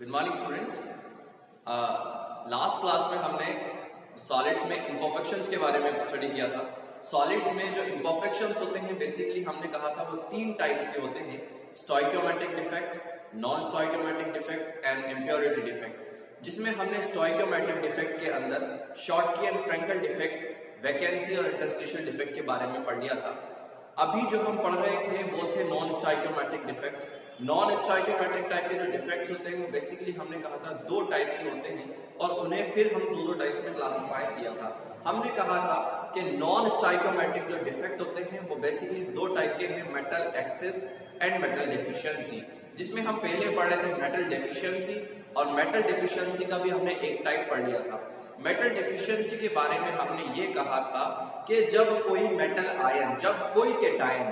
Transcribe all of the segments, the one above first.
Good morning students. Last class में हमने solids में इम्परफेक्शंस के बारे में स्टडी किया था। सॉलिड्स में जो इम्परफेक्शंस होते हैं बेसिकली हमने कहा था वो तीन टाइप्स के होते हैं, stoichiometric defect, non stoichiometric defect and impurity defect. जिसमें हमने स्टोइकियोमेट्रिक डिफेक्ट के अंदर Schottky and Frenkel defect, vacancy और इंटरस्टिशियल डिफेक्ट के बारे में पढ़ लिया था। अभी जो हम पढ़ रहे थे वो थे non stoichiometric defects. Non stoichiometric type के जो डिफेक्ट्स होते हैं वो बेसिकली हमने कहा था दो टाइप के होते हैं और उन्हें फिर हम दो टाइप में क्लासिफाई किया था। हमने कहा था कि नॉन स्टोइकियोमेट्रिक जो डिफेक्ट होते हैं वो बेसिकली दो टाइप के हैं, metal access and metal deficiency. जिसमें हम पहले पढ़ रहे थे मेटल डेफिशिएंसी, और मेटल डेफिशिएंसी का भी हमने एक टाइप पढ़ लिया था। मेटल डेफिशिएंसी के बारे में हमने ये कहा था कि जब कोई मेटल आयन, जब कोई केटायन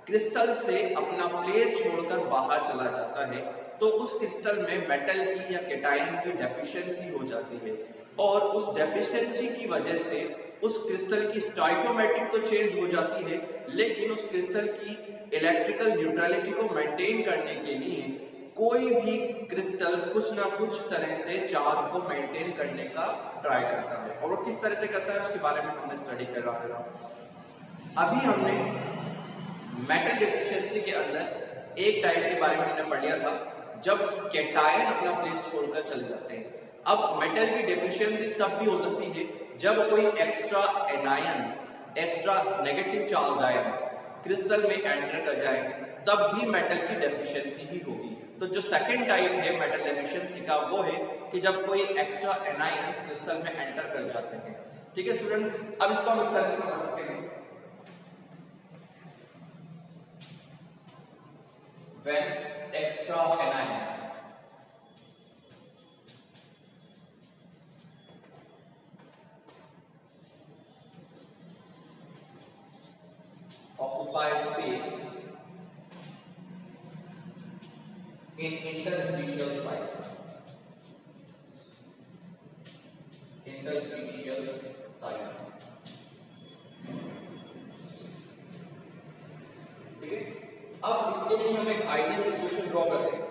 क्रिस्टल से अपना प्लेस छोड़कर बाहर चला जाता है तो उस क्रिस्टल में मेटल की या केटायन की डेफिशिएंसी हो जाती है, और उस डेफिशिएंसी की वजह से उस क्रिस्टल की स्टोइकियोमेट्रिक तो चेंज हो जाती है, लेकिन उस क्रिस्टल की इलेक्ट्रिकल न्यूट्रलिटी को मेंटेन करने के लिए कोई भी क्रिस्टल कुछ ना कुछ तरह से चार्ज को मेंटेन करने का ट्राई करता है, और वो किस तरह से करता है उसके बारे में हमने स्टडी कर रहा था। अभी हमने मेटल डेफिशिएंसी के अंदर एक टाइप के बारे में हमने पढ़ लिया था जब केटायन अपना प्लेस छोड़कर चले जाते हैं। अब मेटल की डेफिशिएंसी तब भी हो सकती है जब कोई extra anions, extra negative charge ions crystal में एंटर कर जाए, तब भी मेटल की डेफिशिएंसी ही होगी। तो जो सेकंड टाइप है मेटल डेफिशिएंसी का वो है कि जब कोई एक्स्ट्रा एनायंस क्रिस्टल में एंटर कर जाते हैं। ठीक है स्टूडेंट्स, अब इसको हम इस तरह से समझ सकते हैं, when extra anions occupy space in interstitial sites. Interstitial sites. ठीक है, अब इसके लिए हम एक आइडियल सिचुएशन ड्रॉ करते हैं।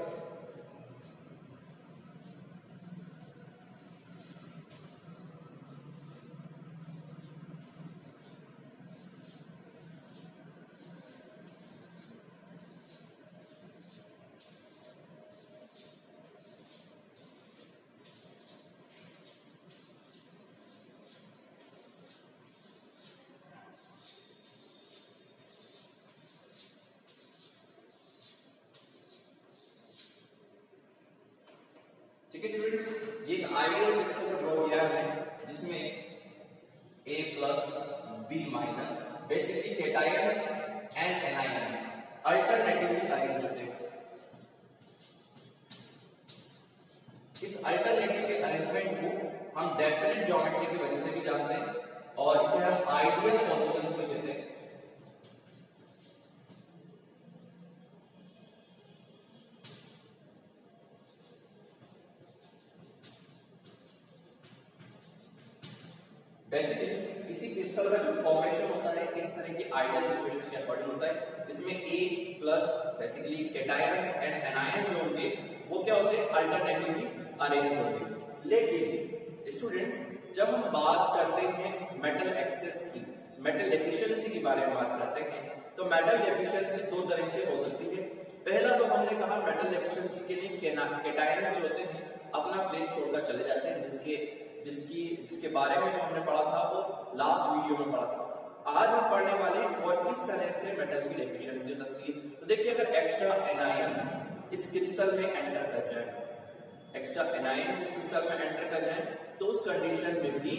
ठीक है स्टूडेंट्स, ये आइडियल पिक्चर को ड्रॉ किया हमने जिसमें A plus B minus basically cations and anions alternatively arrange होते हैं। इस अल्टरनेटिवली अरेंजमेंट को हम डेफिनेट ज्योमेट्री की वजह से भी जानते हैं और इसे हम आइडियल पोजीशंस में कहते हैं। बेसिकली किसी क्रिस्टल का जो फॉर्मेशन होता है इस तरह की आइडियल सिचुएशन के अकॉर्डिंग होता है, जिसमें A plus basically cations and anions जो होंगे वो क्या होते हैं, अल्टरनेटिवली अरेंज होंगे। लेकिन स्टूडेंट्स जब हम बात करते हैं मेटल एक्सेस की, मेटल डेफिशिएंसी के बारे में बात करते हैं, तो मेटल डेफिशिएंसी दो तरह से हो सकती है। पहला तो हमने कहा मेटल डेफिशिएंसी के लिए केटायंस जो होते हैं अपना प्लेस छोड़कर चले जाते हैं, जिसके बारे में जो हमने पढ़ा था वो लास्ट वीडियो में पढ़ा था। आज हम पढ़ने वाले और किस तरह से मेटल की डेफिशिएंसी हो सकती है। तो देखिए, अगर एक्स्ट्रा एनायंस इस क्रिस्टल में एंटर कर जाए, एक्स्ट्रा एनायंस इस क्रिस्टल में एंटर कर जाए तो उस कंडीशन में भी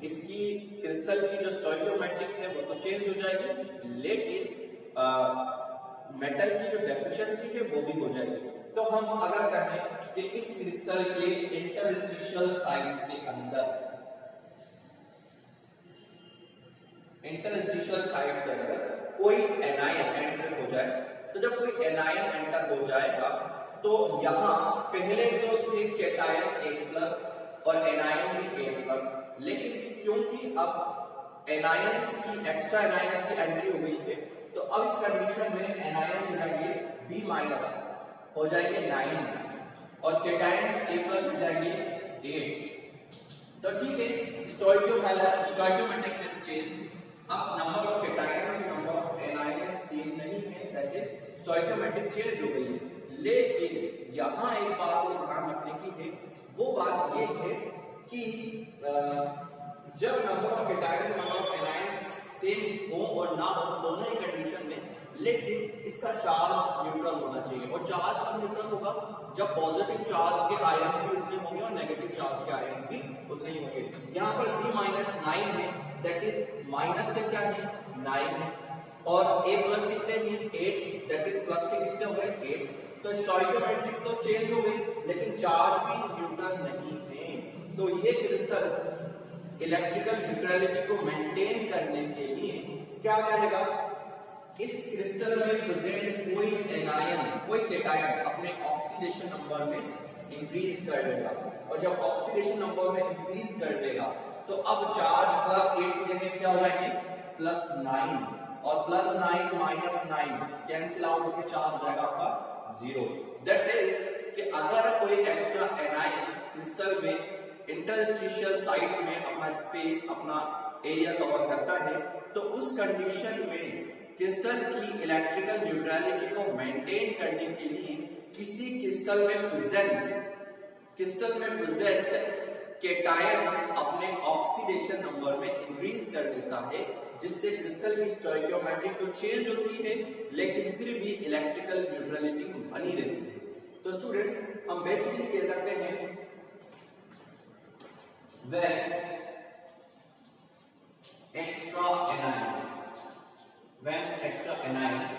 इसकी क्रिस्टल की जो स्टोइकियोमेट्रिक है वो तो चेंज हो जाएगी, लेकिन मेटल की जो डेफिशिएंसी है वो भी हो जाएगी। तो हम अगर कहें कि इस क्रिस्टल के इंटरस्टिशियल साइट्स के अंदर, इंटरस्टिशियल साइट के अंदर कोई एनायन एंटर हो जाए, तो जब कोई एनायन एंटर हो जाएगा तो यहां पहले तो थे केटायन 8+ और एनायन भी 8+, लेकिन क्योंकि अब एनायंस की, एक्स्ट्रा एनायंस की एंट्री हो गई है, तो अब इस कंडीशन में एनायंस हो जाएंगे B- हो जाएंगे 9, और केटायंस A प्लस मिल जाएंगे 8। तो ठीक है, स्टोइकियोमेट्रिक हैज चेंज। अब नंबर ऑफ केटायंस और नंबर ऑफ एनायंस सेम नहीं है, दैट इज स्टोइकियोमेट्रिक चेंज हो गई है। लेकिन यहाँ एक बात को ध्यान रखने की है, वो बात ये है कि जब नंबर ऑफ केटायंस और नंबर ऑफ एनायंस सेम हो और ना हो दोनों ही कंडीशन में, लेकिन इसका चार्ज न्यूट्रल होना चाहिए। और चार्ज कब न्यूट्रल होगा? जब पॉजिटिव चार्ज के आयंस भी उतने होंगे और नेगेटिव चार्ज के आयंस भी उतने ही होंगे। यहाँ पर B-9 है, दैट इज माइनस के क्या है 9 है, और A प्लस कितने हैं 8, दैट इज प्लस के कितने हो गए 8। तो स्टोइकियोमेट्रिक तो चेंज हो गई, लेकिन चार्ज भी न्यूट्रल नहीं है। तो ये क्रिस्टल इलेक्ट्रिकल न्यूट्रलिटी को मेंटेन करने के लिए क्या करेगा? इस क्रिस्टल में प्रेजेंट कोई एनायन, कोई केटायन अपने ऑक्सीडेशन नंबर में इंक्रीज कर देगा, और जब ऑक्सीडेशन नंबर में इंक्रीज कर देगा तो अब चार्ज +8 की जगह क्या हो जाएंगे +9, और +9 -9 कैंसिल आउट होकर चार्ज हो जाएगा आपका 0। दैट इज कि अगर कोई एक्स्ट्रा एनायन क्रिस्टल में इंटरस्टिशियल साइट्स में अपना स्पेस, अपना एरिया कवर करता है, तो उस कंडीशन में क्रिस्टल की इलेक्ट्रिकल न्यूट्रलिटी को मेंटेन करने के लिए किसी क्रिस्टल में प्रेजेंट केटायन अपने ऑक्सीडेशन नंबर में इंक्रीज कर देता है, जिससे क्रिस्टल की स्टोइकियोमेट्रिक तो चेंज होती है, लेकिन फिर भी इलेक्ट्रिकल न्यूट्रलिटी बनी रहती है। तो स्टूडेंट्स, हम बेसिकली कह सकते हैं when extra anions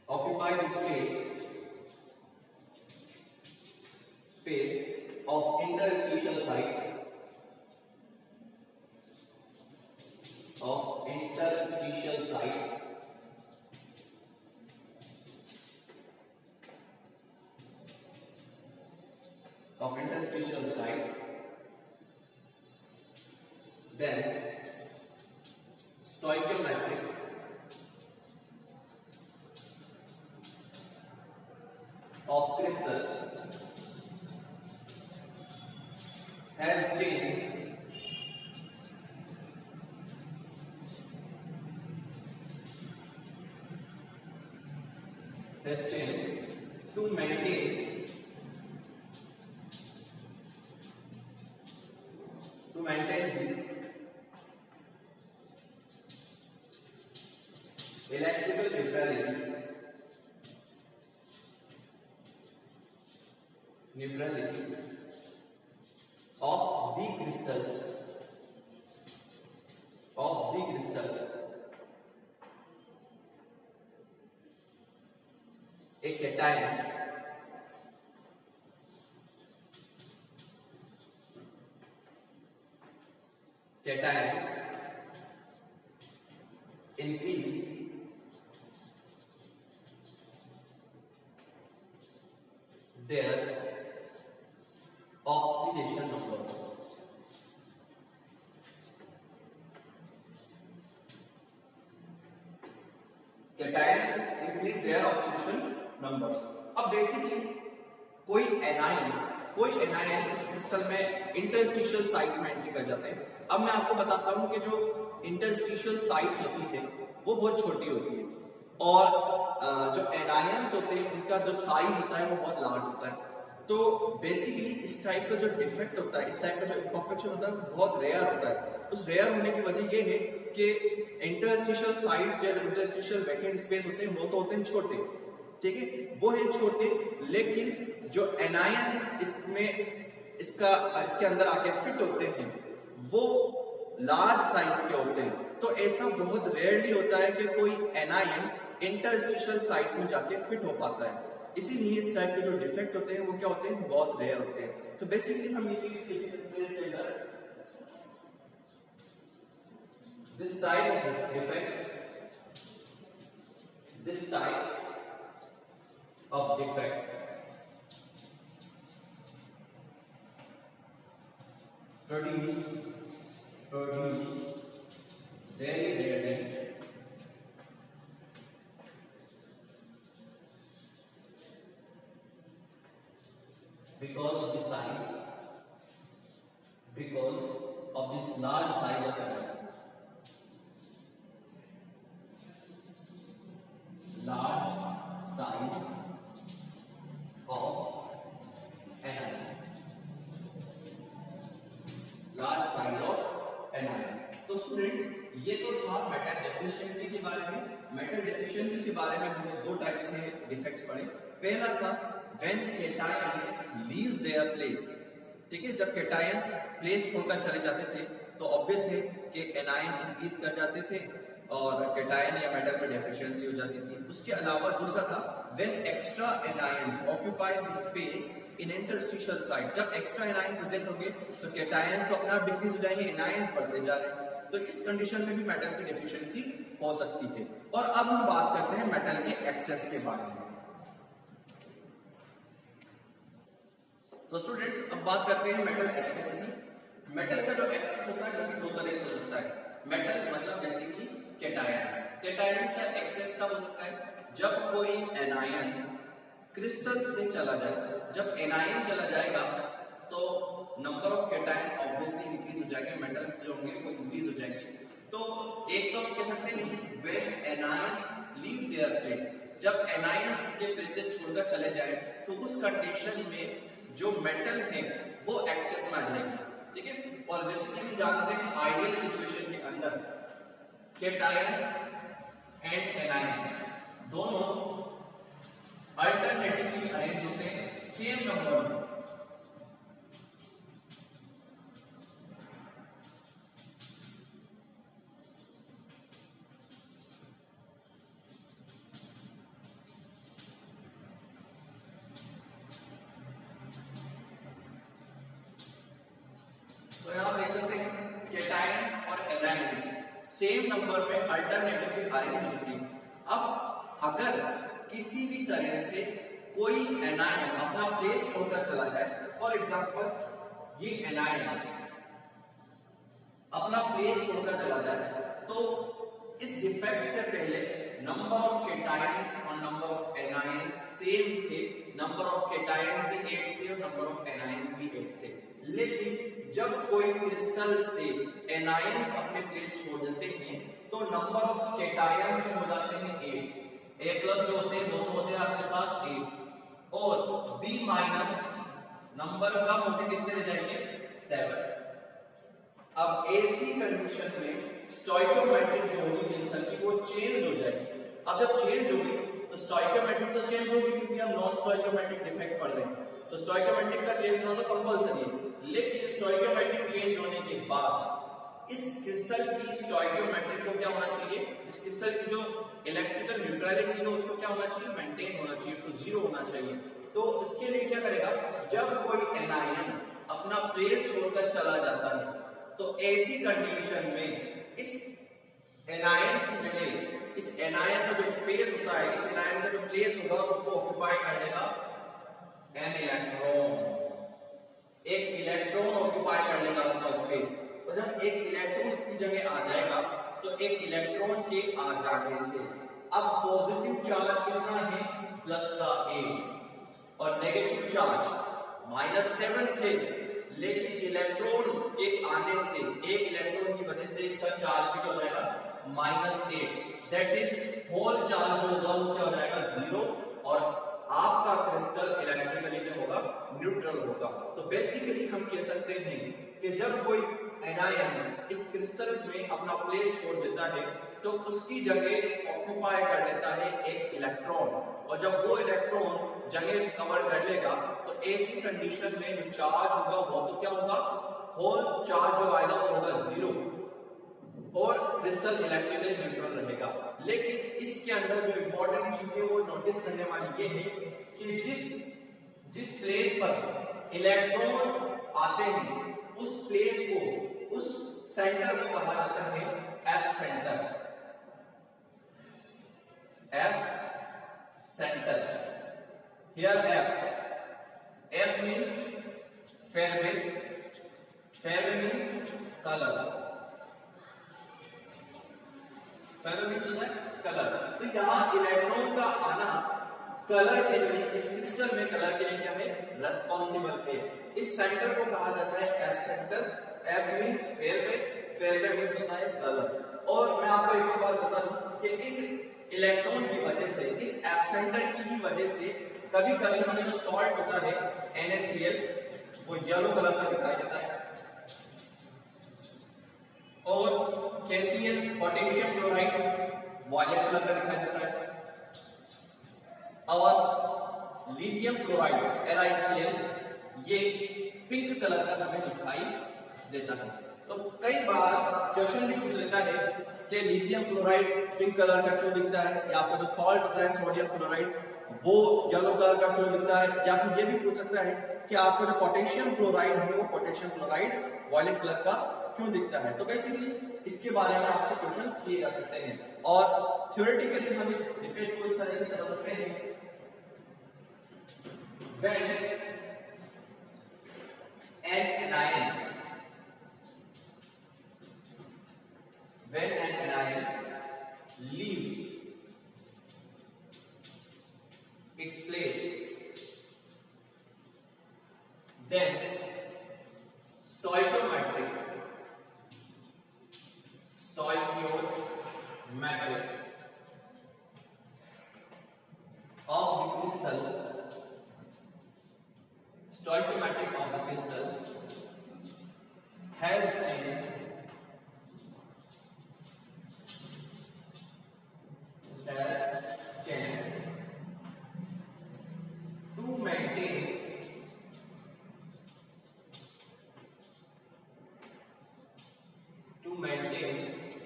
occupy the space of interstitial site of interstitial sites, then stoichiometric of crystal has changed to maintain the electrical neutrality of the crystal a cation cations increase their oxidation number. Cations increase their oxidation numbers. अब basically कोई anion इस crystal में interstitial sites में entry कर जाते हैं। अब मैं आपको बताता हूं कि जो इंटरस्टिशियल साइट्स होती है वो बहुत छोटी होती है, और जो एनायंस होते हैं उनका जो साइज होता है वो बहुत लार्ज होता है। तो बेसिकली इस टाइप का जो डिफेक्ट होता है, इस टाइप का जो इम्परफेक्शन होता है वो बहुत रेयर होता है। उस रेयर होने की वजह ये है कि इंटरस्टिशियल साइट्स या इंटरस्टिशियल वैकेंट स्पेस होते हैं वो तो होते हैं छोटे, ठीक है, वो है छोटे, लेकिन जो एनायंस इसके अंदर आके फिट होते हैं वो लार्ज साइज के होते हैं। तो ऐसा बहुत रेयरली होता है कि कोई एनायन इंटरस्टिशियल साइट्स में जाके फिट हो पाता है। इसीलिए इस टाइप के जो डिफेक्ट होते हैं वो क्या होते हैं, बहुत रेयर होते हैं। तो बेसिकली हम ये चीज लिख सकते हैं इसके अंदर, this type of defect produce very rarely because of the size, because of this large size of anion, large size of anion, large size of anion। तो स्टूडेंट्स ये तो था मेटल डेफिशिएंसी के बारे में। मेटल डेफिशिएंसी के बारे में हमने दो टाइप से डिफेक्ट्स पढ़े। पहला था when cations leaves their place, ठीक है, जब कैटायंस प्लेस छोड़कर चले जाते थे तो ऑब्वियस है कि एनायन इंक्रीज कर जाते थे और कैटायन या मेटल में डेफिशिएंसी हो जाती थी। उसके अलावा दूसरा था when extra anions occupy the space in interstitial site, जब एक्स्ट्रा एनायन प्रेजेंट होंगे तो कैटायंस अपने आप डिक्रीज हो जाएंगे, एनायंस बढ़ते जा रहे हैं, तो इस कंडीशन में भी मेटल की डेफिशिएंसी हो सकती है। और अब हम बात करते हैं मेटल के एक्सेस के बारे में। तो स्टूडेंट्स अब बात करते हैं मेटल एक्सेस की। मेटल का जो एक्सेस होता है वो भी दो तरह से हो सकता है। मेटल मतलब बेसिकली कैटायंस। कैटायंस का एक्सेस कब हो सकता है? जब कोई एनायन क्रिस्टल से चला जाए। जब एनायन चला जाएगा तो number of cation obviously increase हो जाएंगे, मेटल्स जो होंगे वो इंक्रीज हो जाएंगे। तो एक तो हम कह सकते हैं when anions leave their place, जब एनायंस उनके प्लेसेस छोड़कर चले जाए तो उस कंडीशन में जो मेटल है वो एक्सेस में आ जाएगी, ठीक है। और जैसे कि हम जानते हैं आइडियल सिचुएशन के अंदर कैटायंस एंड एनायंस दोनों अल्टरनेटिवली अरेंज होते हैं सेम नंबर में। तो यहां देख सकते हैं कैटायंस और एनायंस सेम नंबर पे अल्टरनेटिवली अरेंज हो चुके हैं। अब अगर किसी भी तरह से कोई एनायन अपना प्लेस छोड़कर चला जाए, फॉर एग्जांपल ये एनायन अपना प्लेस छोड़कर चला जाए, तो इस डिफेक्ट से पहले नंबर ऑफ कैटायंस और नंबर ऑफ एनायंस सेम थे। नंबर ऑफ कैटायंस भी 8 थे और नंबर ऑफ एनायंस भी 8 थे। लेकिन जब कोई क्रिस्टल से एनायंस अपने प्लेस छोड़ देते हैं तो नंबर ऑफ कैटायंस हो जाते हैं 8। A प्लस जो होते हैं दोनों होते हैं आपके पास 8 और B माइनस नंबर कम होते कितने रह जाएंगे 7। अब ऐसी कंडीशन में स्टोइकियोमेट्रिक जो होगी क्रिस्टल की वो चेंज हो जाएगी। अब जब चेंज होगी तो स्टोइकियोमेट्रिक तो चेंज होगी क्योंकि हम नॉन स्टोइकियोमेट्रिक डिफेक्ट पढ़ रहे हैं, तो स्टोइकियोमेट्रिक का चेंज होना तो कंपलसरी है। लेकिन स्टोइकियोमेट्रिक चेंज होने के बाद इस क्रिस्टल की स्टोइकियोमेट्रिक को क्या होना चाहिए, इस क्रिस्टल की जो इलेक्ट्रिकल न्यूट्रलिटी है उसको क्या होना चाहिए, मेंटेन होना चाहिए, उसको 0 होना चाहिए। तो इसके लिए क्या करेगा, जब कोई एनायन अपना प्लेस छोड़कर चला जाता है तो ऐसी कंडीशन में इस एनायन की जगह इस एनायन का जो स्पेस होता है, इस एनायन का जो प्लेस होगा उसको ऑक्यूपाई कर लेगा एन इलेक्ट्रॉन। एक इलेक्ट्रॉन ऑक्यूपाई कर लेगा उसका स्पेस, और जब एक इलेक्ट्रॉन इसकी जगह आ जाएगा तो एक इलेक्ट्रॉन के आ जाने से अब पॉजिटिव चार्ज कितना है प्लस का 8 और नेगेटिव चार्ज -7 थे, लेकिन इलेक्ट्रॉन के आने से एक इलेक्ट्रॉन की वजह से इसका चार्ज भी क्या हो जाएगा -8, दैट इज होल चार्ज जो होगा वो क्या हो जाएगा 0 और आपका क्रिस्टल इलेक्ट्रिकली क्या होगा न्यूट्रल होगा। तो बेसिकली हम कह सकते हैं कि जब कोई एनायन इस क्रिस्टल में अपना प्लेस छोड़ देता है तो उसकी जगह ऑक्यूपाई कर लेता है एक इलेक्ट्रॉन, और जब वो इलेक्ट्रॉन जगह कवर कर लेगा तो ऐसी कंडीशन में जो चार्ज होगा वो तो क्या होगा, होल चार्ज जो आएगा वो होगा 0 और क्रिस्टल इलेक्ट्रिकली न्यूट्रल रहेगा। लेकिन इसके अंदर जो इंपॉर्टेंट चीज है वो नोटिस करने वाली ये है कि जिस प्लेस पर इलेक्ट्रॉन आते हैं उस प्लेस को, उस सेंटर को कहा जाता है F centre. F centre, here F means फेरवे मींस कलर, फेरवे मींस होता है कलर। तो यहां इलेक्ट्रॉन का आना कलर के लिए, इस क्रिस्टल में कलर के लिए क्या है, रेस्पॉन्सिबल है। इस सेंटर को कहा जाता है F centre. F means fair means होता है कलर। और मैं आपको एक बार बता दूं कि इस इलेक्ट्रॉन की वजह से, इस एफ सेंटर की ही वजह से कभी कभी हमें जो सॉल्ट होता है NaCl वो येलो कलर का दिखाई देता है, और KCl potassium chloride violet colour का दिखाई देता है, और लिथियम क्लोराइड LiCl ये पिंक कलर का हमें दिखाई देता है। तो कई बार क्वेश्चन भी पूछ लेता है कि लिथियम क्लोराइड पिंक कलर का क्यों दिखता है, या आपका जो सॉल्ट होता है सोडियम क्लोराइड वो येलो कलर का क्यों दिखता है, या फिर ये भी पूछ सकता है कि आपका जो पोटेशियम क्लोराइड है वो पोटेशियम क्लोराइड वायलेट कलर का क्यों दिखता है। तो बेसिकली इसके बारे में आपसे क्वेश्चंस किए जा सकते हैं, और थ्योरेटिकली हम इस इफेक्ट को इस तरह से समझ सकते हैं। When an anion leaves its place, then stoichiometric of the crystal, stoichiometric of the crystal has changed to maintain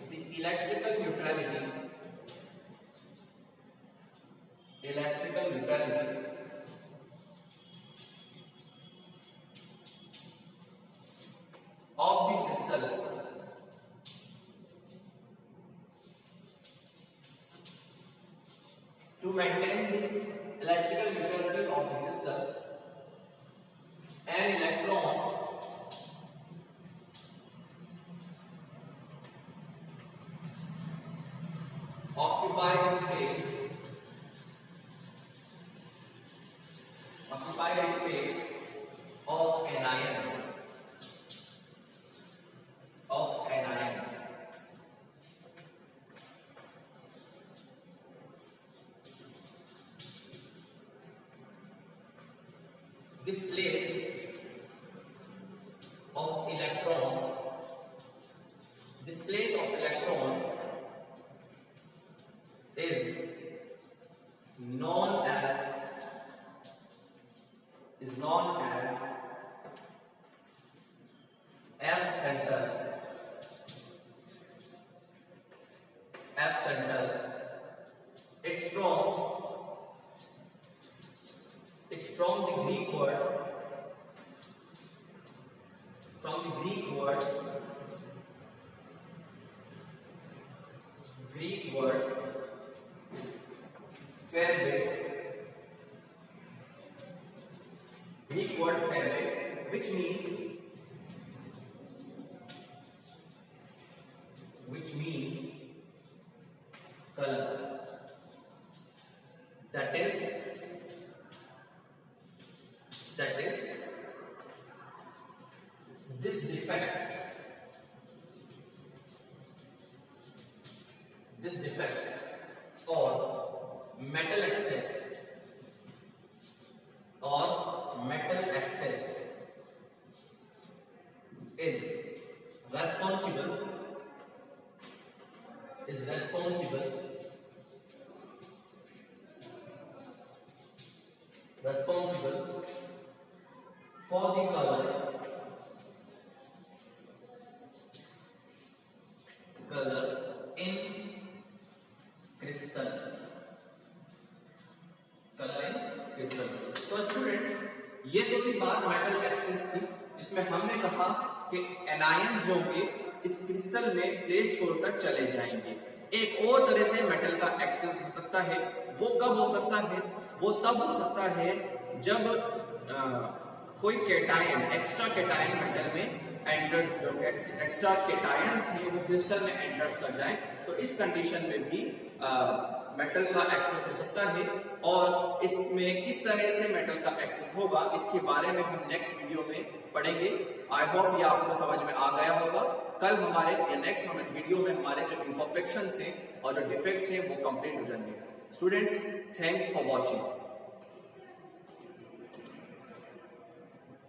the electrical neutrality of the crystal to maintain the electrical neutrality of the crystal, an electron occupy the space of an ion. This place of electron is known as F center. It's from the Greek word ferre, which means color. That is this defect or metal excess is responsible for the color in crystal. तो students, ये तो थी बात metal axis की, जिसमें हमने कहा कि एनायंस जो होंगे इस क्रिस्टल में प्लेस छोड़कर चले जाएंगे। एक और तरह से मेटल का एक्सेस हो सकता है। वो कब हो सकता है? वो तब हो सकता है जब कोई कैटायन, एक्स्ट्रा कैटायन मेटल में एंटर्स, जो एक्स्ट्रा कैटायंस है वो क्रिस्टल में एंटर्स कर जाए, तो इस कंडीशन में भी मेटल का एक्सेस हो सकता है और इसमें किस तरह से मेटल का एक्सेस होगा इसके बारे में हम नेक्स्ट वीडियो में पढ़ेंगे। आई होप ये आपको समझ में आ गया होगा। कल हमारे या नेक्स्ट वीडियो में हमारे जो इम्परफेक्शंस हैं और जो डिफेक्ट्स हैं वो कंप्लीट हो जाएंगे। Students, thanks for watching.